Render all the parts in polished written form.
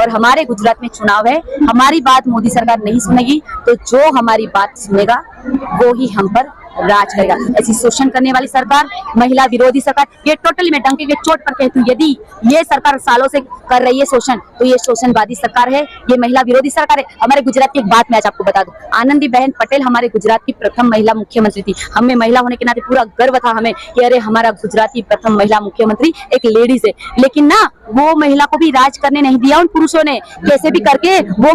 और हमारे गुजरात में चुनाव है, हमारी बात मोदी सरकार नहीं सुनेगी तो जो हमारी बात सुनेगा वो ही हम पर राज करेगा। ऐसी शोषण करने वाली सरकार, महिला विरोधी सरकार, ये टोटली मैं डंके के चोट पर कहती हूँ, यदि ये सरकार सालों से कर रही है शोषण तो ये शोषणवादी सरकार है, ये महिला विरोधी सरकार है। हमारे गुजरात की एक बात मैं आज आपको बता दूं, आनंदीबेन पटेल हमारे गुजरात की प्रथम महिला मुख्यमंत्री थी। हमें महिला होने के नाते पूरा गर्व था हमें कि अरे हमारा गुजरात की प्रथम महिला मुख्यमंत्री एक लेडीज है। लेकिन ना वो महिला को भी राज करने नहीं दिया उन पुरुषों ने, कैसे भी करके वो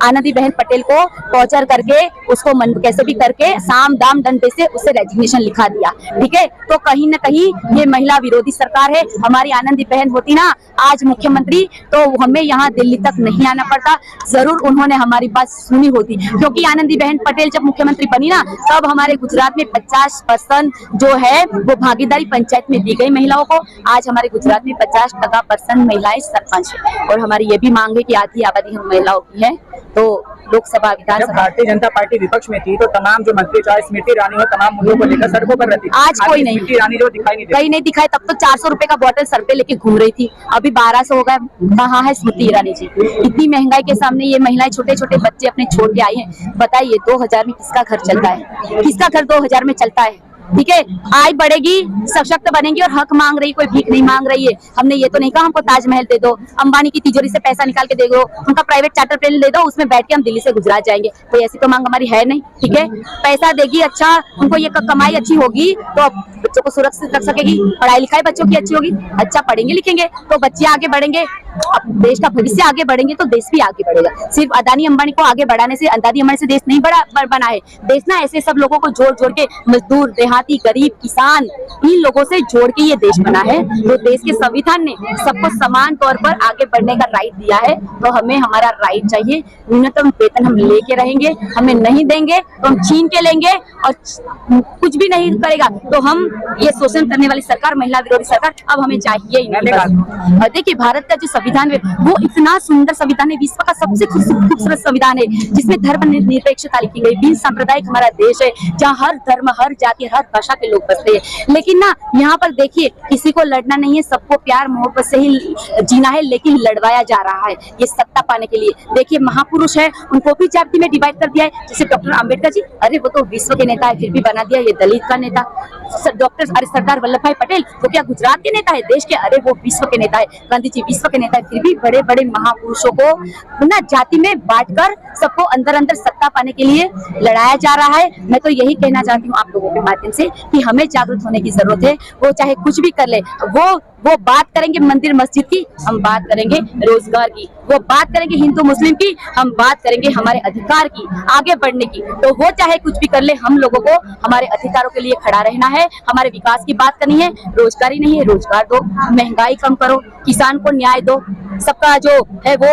आनंदीबेन पटेल को टॉर्चर करके उसको कैसे भी करके साम दाम दंड से उसे रेजिग्नेशन लिखा दिया। ठीक है, तो कहीं ना कहीं ये महिला विरोधी सरकार है। हमारी आनंदीबेन होती ना आज मुख्यमंत्री तो हमें यहाँ दिल्ली तक नहीं आना पड़ता, जरूर उन्होंने हमारी बात सुनी होती, क्योंकि आनंदीबेन पटेल जब मुख्यमंत्री बनी ना तब हमारे गुजरात में 50% जो है वो भागीदारी पंचायत में दी गई महिलाओं को। आज हमारे गुजरात में 50% महिलाएं सरपंच है और हमारी ये भी मांग है कि आधी आबादी हम महिलाओं की है। तो लोकसभा विधानसभा भारतीय जनता पार्टी विपक्ष में थी तो तमाम जो मंत्री चाहे स्मृति ईरानी हो तमाम मुद्दों को लेकर सड़कों पर रहती, आज कोई नहीं, स्मृति ईरानी जो दिखाई नहीं कहीं नहीं दिखाई। तब तो 400 रुपए का बॉटल सर पे लेके घूम रही थी, अभी 1200 हो गया। कहाँ है स्मृति ईरानी जी? इतनी महंगाई के सामने ये महिलाएं छोटे छोटे बच्चे अपने छोड़ के आई हैं। बताइए 2000 में किसका घर चलता है? किसका घर 2000 में चलता है? ठीक है, आय बढ़ेगी, सशक्त बनेंगी और हक मांग रही, कोई भीख नहीं मांग रही है। हमने ये तो नहीं कहा हमको ताजमहल दे दो, अंबानी की तिजोरी से पैसा निकाल के दे दो, उनका प्राइवेट चार्टर प्लेन दे दो, उसमें बैठ के हम दिल्ली से गुजरात जाएंगे। कोई ऐसी तो मांग हमारी है नहीं। ठीक है, पैसा देगी, अच्छा उनको ये कमाई अच्छी होगी तो बच्चों को सुरक्षित रख सकेगी, पढ़ाई लिखाई बच्चों की अच्छी होगी, अच्छा पढ़ेंगे लिखेंगे तो बच्चे आगे बढ़ेंगे, अब देश का भविष्य आगे बढ़ेंगे तो देश भी आगे बढ़ेगा। सिर्फ अदानी अंबानी को आगे बढ़ाने से, अदानी अंबानी से देश नहीं बना है। देश ना ऐसे सब लोगों को जोड़ जोड़ के, मजदूर, देहाती, गरीब, किसान, इन लोगों से जोड़ के ये देश बना है। तो देश के संविधान ने सबको समान तौर पर आगे बढ़ने का राइट दिया है, तो हमें हमारा राइट चाहिए। न्यूनतम वेतन हम लेके रहेंगे, हमें नहीं देंगे तो हम छीन के लेंगे और कुछ भी नहीं करेगा तो हम ये शोषण करने वाली सरकार, महिला विरोधी सरकार अब हमें चाहिए ही नहीं। और देखिए भारत का जो संविधान है वो इतना सुंदर संविधान है, विश्व का सबसे खूबसूरत संविधान है, जिसमें धर्म निरपेक्षता लिखी गई। बिन सांप्रदायिक हमारा देश है जहाँ हर धर्म, हर जाति, हर भाषा के लोग बसते हैं। लेकिन ना यहाँ पर देखिए किसी को लड़ना नहीं है, सबको प्यार मोहब्बत से ही जीना है, लेकिन लड़वाया जा रहा है ये सत्ता पाने के लिए। देखिए महापुरुष है, उनको भी जाति में डिवाइड कर दिया है। जैसे डॉक्टर अम्बेडकर जी, अरे वो तो विश्व के नेता है, फिर भी बना दिया ये दलित का नेता। डॉक्टर सरदार वल्लभ भाई पटेल वो क्या गुजरात के नेता है, देश के? अरे वो विश्व के नेता है। गांधी जी विश्व के नेता है, फिर भी बड़े बड़े महापुरुषों को ना जाति में बांटकर सबको अंदर अंदर सत्ता पाने के लिए लड़ाया जा रहा है। मैं तो यही कहना चाहती हूँ आप लोगों के माध्यम से कि हमें जागरूक होने की जरूरत है। वो चाहे कुछ भी कर ले, वो बात करेंगे मंदिर मस्जिद की, हम बात करेंगे रोजगार की, वो बात करेंगे हिंदू मुस्लिम की, हम बात करेंगे हमारे अधिकार की, आगे बढ़ने की। तो वो चाहे कुछ भी कर ले, हम लोगों को हमारे अधिकारों के लिए खड़ा रहना है, हमारे विकास की बात करनी है। रोजगारी नहीं है, रोजगार दो, महंगाई कम करो, किसान को न्याय दो, सबका जो है वो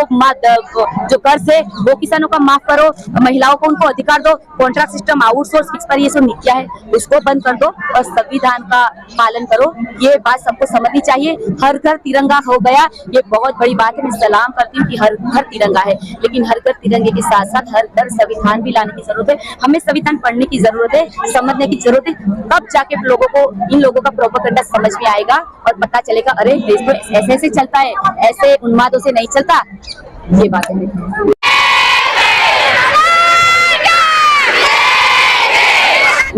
जो कर्ज है वो किसानों का माफ करो, महिलाओं को उनको अधिकार दो, कॉन्ट्रैक्ट सिस्टम, आउटसोर्स पर ये सब नीतियां है उसको बंद कर दो और संविधान का पालन करो। ये बात सबको समझनी चाहिए। हर घर तिरंगा हो गया, ये बहुत बड़ी बात है। मैं सलाम करती हूँ कि हर घर तिरंगा है, लेकिन हर घर तिरंगे के साथ साथ हर घर संविधान भी लाने की जरूरत है। हमें संविधान पढ़ने की जरूरत है, समझने की जरूरत है, तब जाके लोगों को, इन लोगों का प्रोपेगेंडा समझ में आएगा और पता चलेगा अरे देश तो ऐसे ऐसे चलता है, ऐसे उन्मादों से नहीं चलता। ये बात है।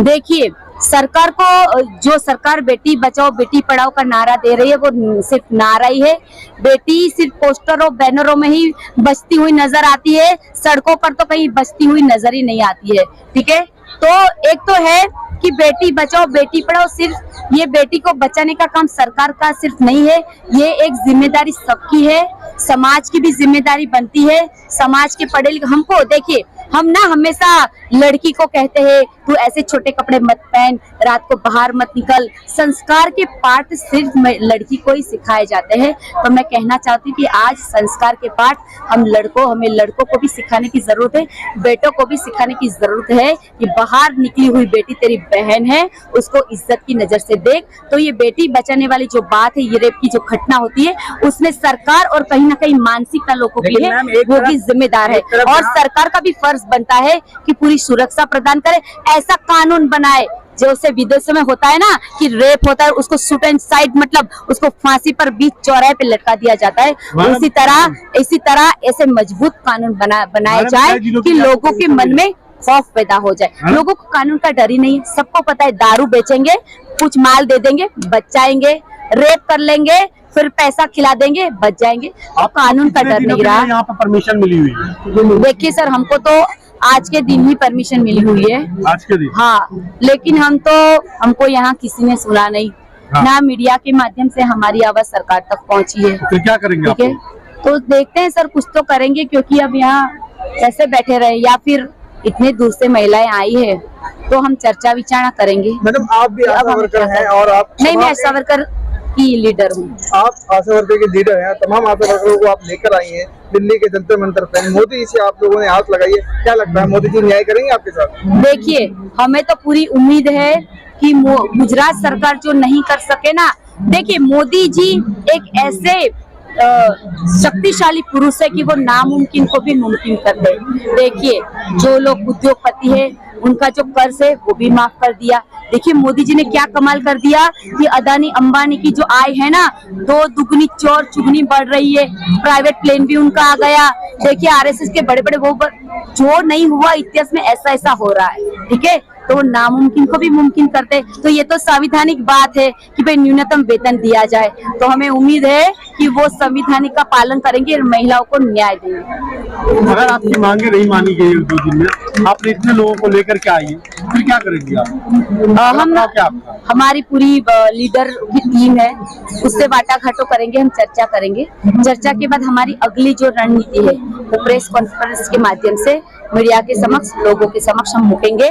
देखिए सरकार को, जो सरकार बेटी बचाओ बेटी पढ़ाओ का नारा दे रही है वो सिर्फ नारा ही है। बेटी सिर्फ पोस्टर और बैनरों में ही बचती हुई नजर आती है, सड़कों पर तो कहीं बचती हुई नजर ही नहीं आती है। ठीक है, तो एक तो है कि बेटी बचाओ बेटी पढ़ाओ, सिर्फ ये बेटी को बचाने का काम सरकार का सिर्फ नहीं है, ये एक जिम्मेदारी सबकी है, समाज की भी जिम्मेदारी बनती है। समाज के पढ़े लिखे हमको, देखिए हम ना हमेशा लड़की को कहते हैं तू ऐसे छोटे कपड़े मत पहन, रात को बाहर मत निकल, संस्कार के पाठ सिर्फ लड़की को ही सिखाए जाते हैं। तो मैं कहना चाहती हूँ कि आज संस्कार के पाठ हमें लड़कों को भी सिखाने की जरूरत है, बेटों को भी सिखाने की जरूरत है कि बाहर निकली हुई बेटी तेरी बहन है, उसको इज्जत की नजर से देख। तो ये बेटी बचाने वाली जो बात है, ये रेप की जो घटना होती है, उसमें सरकार और कहीं ना कहीं मानसिकता लोगों की है वो भी जिम्मेदार है, और सरकार का भी फर्ज बनता है कि पूरी सुरक्षा प्रदान करे, ऐसा कानून बनाए जैसे विदेशों में होता है ना कि रेप होता है, उसको शूट एंड साइड मतलब उसको फांसी पर बीच चौराहे पे लटका दिया जाता है। इसी तरह ऐसे मजबूत कानून बनाए जाए कि लोगों के मन में खौफ पैदा हो जाए। लोगों को कानून का डर ही नहीं है। सबको पता है दारू बेचेंगे, कुछ माल दे देंगे, बच जाएंगे, रेप कर लेंगे, फिर पैसा खिला देंगे, बच जाएंगे। और कानून का डर नहीं रहा। यहाँ पर परमिशन मिली हुई है? देखिए सर, हमको तो आज के दिन ही परमिशन मिली हुई है। आज के दिन? हाँ, लेकिन हमको यहाँ किसी ने सुना नहीं। हाँ। ना मीडिया के माध्यम से हमारी आवाज सरकार तक पहुँची है। तो क्या करेंगे आप? ठीक है, तो देखते हैं सर, कुछ तो करेंगे, क्योंकि अब यहाँ कैसे बैठे रहे, या फिर इतने दूर से महिलाएं आई है तो हम चर्चा विचारणा करेंगे। मैडम आप भी आशा वर्कर हैं और आप नहीं, मैं आशा वर्कर की लीडर हूँ। आप आशा वर्कर के लीडर हैं। तमाम आशा वर्करों को आप लेकर आई हैं दिल्ली के जंतर मंतर पे। मोदी जी से आप लोगों ने हाथ लगाई है, क्या लगता है मोदी जी न्याय करेंगे आपके साथ? देखिए, हमें तो पूरी उम्मीद है कि गुजरात सरकार जो नहीं कर सके ना, देखिए मोदी जी एक ऐसे शक्तिशाली पुरुष है कि वो नामुमकिन को भी मुमकिन कर दे। देखिए, जो लोग उद्योगपति है उनका जो कर्ज है वो भी माफ कर दिया। देखिए मोदी जी ने क्या कमाल कर दिया कि अदानी अंबानी की जो आय है ना, 2 दुगनी चौर चुगनी बढ़ रही है। प्राइवेट प्लेन भी उनका आ गया। देखिए आरएसएस के बड़े बड़े वो जो नहीं हुआ इतिहास में, ऐसा हो रहा है। ठीक है, तो नामुमकिन को भी मुमकिन करते। तो ये तो संवैधानिक बात है कि भाई न्यूनतम वेतन दिया जाए। तो हमें उम्मीद है कि वो संविधानिक का पालन करेंगे और महिलाओं को न्याय देंगे। अगर आपकी मांगे नहीं मानी गई 2 दिन में, आपने इतने लोगों को लेकर के आई है, फिर क्या करेंगे आप? हमारी पूरी लीडर की टीम है, उससे वाटाघाटों करेंगे, हम चर्चा करेंगे। चर्चा के बाद हमारी अगली जो रणनीति है वो प्रेस कॉन्फ्रेंस के माध्यम से मीडिया के समक्ष, लोगों के समक्ष हम मुकेंगे।